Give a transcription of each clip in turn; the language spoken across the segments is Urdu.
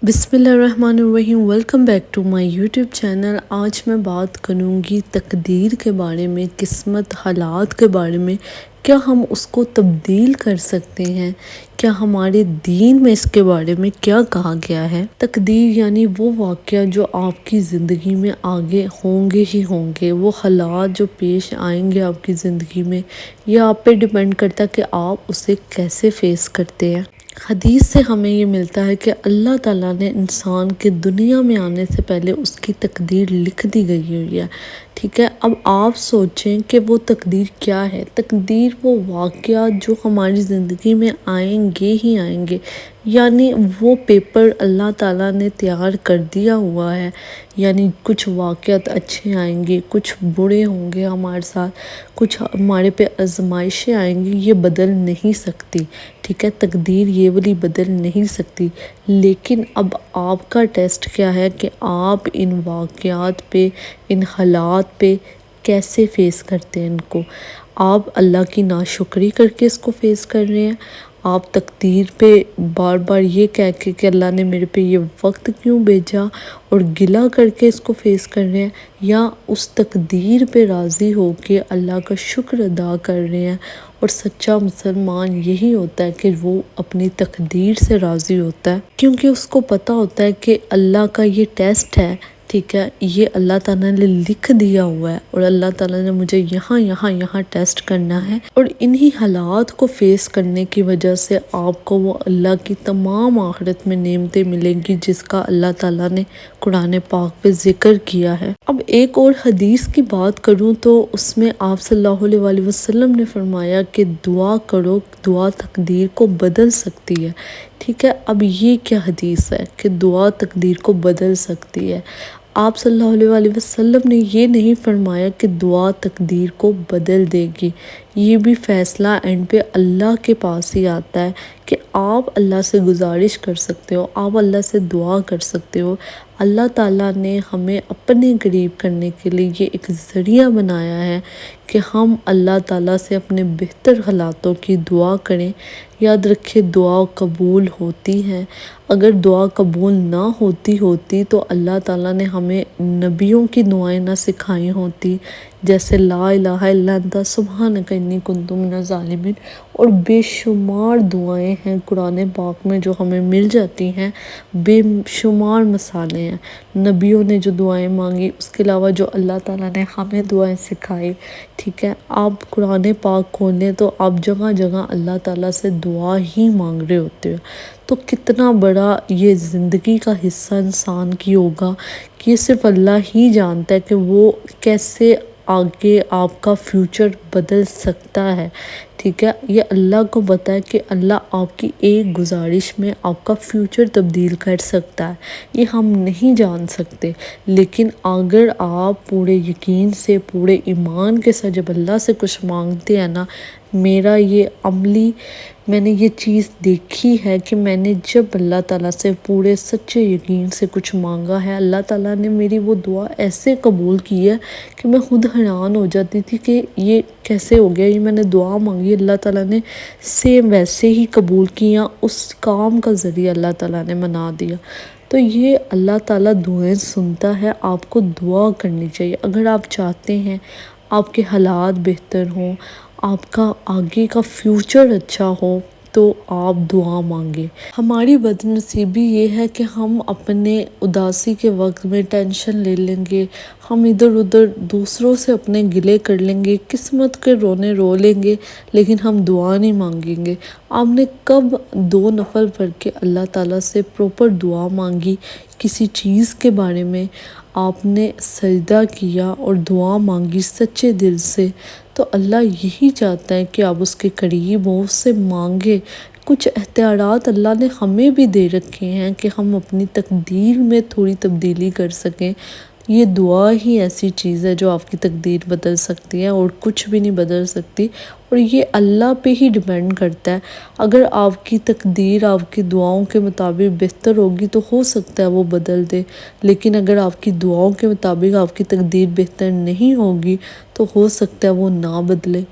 بسم اللہ الرحمن الرحیم، welcome back to my YouTube channel. آج میں بات کروں گی تقدیر کے بارے میں، قسمت، حالات کے بارے میں۔ کیا ہم اس کو تبدیل کر سکتے ہیں؟ کیا ہمارے دین میں اس کے بارے میں کیا کہا گیا ہے؟ تقدیر یعنی وہ واقعہ جو آپ کی زندگی میں آگے ہوں گے ہی ہوں گے، وہ حالات جو پیش آئیں گے آپ کی زندگی میں، یہ آپ پہ ڈیپینڈ کرتا ہے کہ آپ اسے کیسے فیس کرتے ہیں۔ حدیث سے ہمیں یہ ملتا ہے کہ اللہ تعالیٰ نے انسان کے دنیا میں آنے سے پہلے اس کی تقدیر لکھ دی گئی ہوئی ہے، ٹھیک ہے۔ اب آپ سوچیں کہ وہ تقدیر کیا ہے؟ تقدیر وہ واقعات جو ہماری زندگی میں آئیں گے ہی آئیں گے، یعنی وہ پیپر اللہ تعالیٰ نے تیار کر دیا ہوا ہے۔ یعنی کچھ واقعات اچھے آئیں گے، کچھ برے ہوں گے ہمارے ساتھ، کچھ ہمارے پہ آزمائشیں آئیں گی، یہ بدل نہیں سکتی، ٹھیک ہے۔ تقدیر یہ والی بدل نہیں سکتی، لیکن اب آپ کا ٹیسٹ کیا ہے کہ آپ ان واقعات پہ، ان حالات پہ کیسے فیس کرتے ہیں ان کو۔ آپ اللہ کی ناشکری کر کے اس کو فیس کر رہے ہیں؟ آپ تقدیر پہ بار بار یہ کہہ کے کہ اللہ نے میرے پہ یہ وقت کیوں بھیجا اور گلہ کر کے اس کو فیس کر رہے ہیں، یا اس تقدیر پہ راضی ہو کے اللہ کا شکر ادا کر رہے ہیں؟ اور سچا مسلمان یہی ہوتا ہے کہ وہ اپنی تقدیر سے راضی ہوتا ہے، کیونکہ اس کو پتہ ہوتا ہے کہ اللہ کا یہ ٹیسٹ ہے، ٹھیک ہے، یہ اللہ تعالیٰ نے لکھ دیا ہوا ہے اور اللہ تعالیٰ نے مجھے یہاں ٹیسٹ کرنا ہے۔ اور انہی حالات کو فیس کرنے کی وجہ سے آپ کو وہ اللہ کی تمام آخرت میں نعمتیں ملیں گی، جس کا اللہ تعالیٰ نے قرآن پاک پہ ذکر کیا ہے۔ اب ایک اور حدیث کی بات کروں تو اس میں آپ صلی اللہ علیہ وآلہ وسلم نے فرمایا کہ دعا کرو، دعا تقدیر کو بدل سکتی ہے، ٹھیک ہے۔ اب یہ کیا حدیث ہے کہ دعا تقدیر کو بدل سکتی ہے؟ آپ صلی اللہ علیہ وآلہ وسلم نے یہ نہیں فرمایا کہ دعا تقدیر کو بدل دے گی۔ یہ بھی فیصلہ اینڈ پہ اللہ کے پاس ہی آتا ہے کہ آپ اللہ سے گزارش کر سکتے ہو، آپ اللہ سے دعا کر سکتے ہو۔ اللہ تعالیٰ نے ہمیں اپنے قریب کرنے کے لیے یہ ایک ذریعہ بنایا ہے کہ ہم اللہ تعالیٰ سے اپنے بہتر حالاتوں کی دعا کریں۔ یاد رکھیں، دعا قبول ہوتی ہے۔ اگر دعا قبول نہ ہوتی تو اللہ تعالیٰ نے ہمیں نبیوں کی دعائیں نہ سکھائی ہوتی، جیسے لا الہ الا انت سبحانک انی کنت من الظالمین، اور بے شمار دعائیں ہیں قرآن پاک میں جو ہمیں مل جاتی ہیں، بے شمار مثالیں ہیں نبیوں نے جو دعائیں مانگی، اس کے علاوہ جو اللہ تعالیٰ نے ہمیں دعائیں سکھائی، ٹھیک ہے۔ آپ قرآن پاک کھولیں تو آپ جگہ جگہ اللہ تعالیٰ سے دعا ہی مانگ رہے ہوتے ہو۔ تو کتنا بڑا یہ زندگی کا حصہ انسان کی ہوگا کہ یہ صرف اللہ ہی جانتا ہے کہ وہ کیسے آگے آپ کا فیوچر بدل سکتا ہے، ٹھیک ہے۔ یہ اللہ کو پتہ ہے کہ اللہ آپ کی ایک گزارش میں آپ کا فیوچر تبدیل کر سکتا ہے، یہ ہم نہیں جان سکتے۔ لیکن اگر آپ پورے یقین سے، پورے ایمان کے ساتھ جب اللہ سے کچھ مانگتے ہیں نا، میرا یہ عملی میں نے یہ چیز دیکھی ہے کہ میں نے جب اللہ تعالیٰ سے پورے سچے یقین سے کچھ مانگا ہے، اللہ تعالیٰ نے میری وہ دعا ایسے قبول کی ہے کہ میں خود حیران ہو جاتی تھی کہ یہ کیسے ہو گیا، یہ میں نے دعا مانگی اللہ تعالیٰ نے سیم ویسے ہی قبول کیا، اس کام کا ذریعہ اللہ تعالیٰ نے بنا دیا۔ تو یہ اللہ تعالیٰ دعائیں سنتا ہے، آپ کو دعا کرنی چاہیے۔ اگر آپ چاہتے ہیں آپ کے حالات بہتر ہوں، آپ کا آگے کا فیوچر اچھا ہو، تو آپ دعا مانگیں۔ ہماری بد نصیبی یہ ہے کہ ہم اپنے اداسی کے وقت میں ٹینشن لے لیں گے، ہم ادھر ادھر دوسروں سے اپنے گلے کر لیں گے، قسمت کے رونے رو لیں گے، لیکن ہم دعا نہیں مانگیں گے۔ آپ نے کب دو نفل پڑھ کے اللہ تعالیٰ سے پروپر دعا مانگی؟ کسی چیز کے بارے میں آپ نے سجدہ کیا اور دعا مانگی سچے دل سے، تو اللہ یہی چاہتا ہے کہ آپ اس کے قریب ہوں، اس سے مانگے۔ کچھ اختیارات اللہ نے ہمیں بھی دے رکھے ہیں کہ ہم اپنی تقدیر میں تھوڑی تبدیلی کر سکیں۔ یہ دعا ہی ایسی چیز ہے جو آپ کی تقدیر بدل سکتی ہے، اور کچھ بھی نہیں بدل سکتی، اور یہ اللہ پہ ہی ڈیپینڈ کرتا ہے۔ اگر آپ کی تقدیر آپ کی دعاؤں کے مطابق بہتر ہوگی تو ہو سکتا ہے وہ بدل دے، لیکن اگر آپ کی دعاؤں کے مطابق آپ کی تقدیر بہتر نہیں ہوگی تو ہو سکتا ہے وہ نہ بدلے۔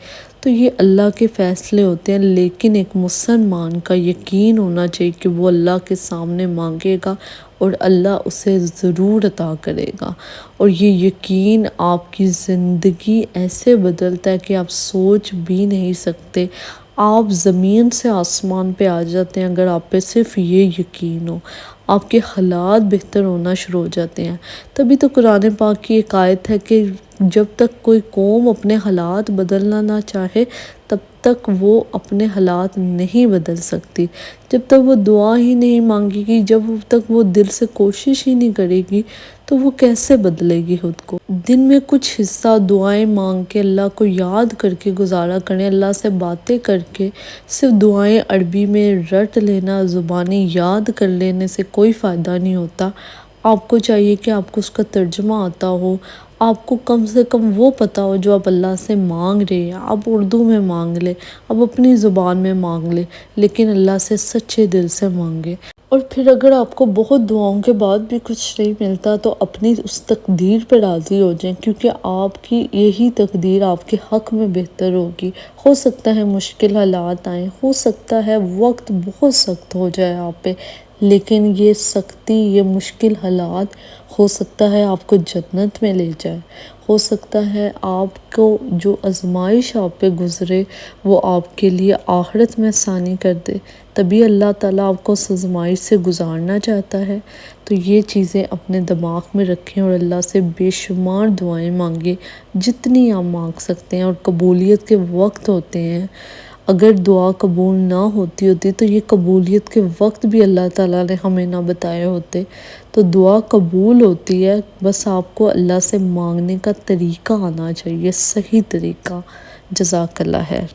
تو یہ اللہ کے فیصلے ہوتے ہیں، لیکن ایک مسلمان کا یقین ہونا چاہیے کہ وہ اللہ کے سامنے مانگے گا اور اللہ اسے ضرور عطا کرے گا۔ اور یہ یقین آپ کی زندگی ایسے بدلتا ہے کہ آپ سوچ بھی نہیں سکتے۔ آپ زمین سے آسمان پہ آ جاتے ہیں اگر آپ پہ صرف یہ یقین ہو۔ آپ کے حالات بہتر ہونا شروع ہو جاتے ہیں۔ تبھی تو قرآن پاک کی ایک آیت ہے کہ جب تک کوئی قوم اپنے حالات بدلنا نہ چاہے تب تک وہ اپنے حالات نہیں بدل سکتی۔ جب تک وہ دعا ہی نہیں مانگے گی، جب تک وہ دل سے کوشش ہی نہیں کرے گی تو وہ کیسے بدلے گی خود کو۔ دن میں کچھ حصہ دعائیں مانگ کے اللہ کو یاد کر کے گزارا کریں، اللہ سے باتیں کر کے۔ صرف دعائیں عربی میں رٹ لینا، زبانی یاد کر لینے سے کوئی فائدہ نہیں ہوتا۔ آپ کو چاہیے کہ آپ کو اس کا ترجمہ آتا ہو، آپ کو کم سے کم وہ پتا ہو جو آپ اللہ سے مانگ رہے ہیں۔ آپ اردو میں مانگ لیں، آپ اپنی زبان میں مانگ لیں، لیکن اللہ سے سچے دل سے مانگیں۔ اور پھر اگر آپ کو بہت دعاؤں کے بعد بھی کچھ نہیں ملتا تو اپنی اس تقدیر پہ راضی ہو جائیں، کیونکہ آپ کی یہی تقدیر آپ کے حق میں بہتر ہوگی۔ ہو سکتا ہے مشکل حالات آئیں، ہو سکتا ہے وقت بہت سخت ہو جائے آپ پہ، لیکن یہ سختی، یہ مشکل حالات ہو سکتا ہے آپ کو جنت میں لے جائے۔ ہو سکتا ہے آپ کو جو آزمائش آپ پہ گزرے وہ آپ کے لیے آخرت میں آسانی کر دے، تبھی اللہ تعالیٰ آپ کو اس آزمائش سے گزارنا چاہتا ہے۔ تو یہ چیزیں اپنے دماغ میں رکھیں اور اللہ سے بے شمار دعائیں مانگیں، جتنی آپ مانگ سکتے ہیں۔ اور قبولیت کے وقت ہوتے ہیں، اگر دعا قبول نہ ہوتی تو یہ قبولیت کے وقت بھی اللہ تعالیٰ نے ہمیں نہ بتائے ہوتے۔ تو دعا قبول ہوتی ہے، بس آپ کو اللہ سے مانگنے کا طریقہ آنا چاہیے، صحیح طریقہ۔ جزاک اللہ خیر۔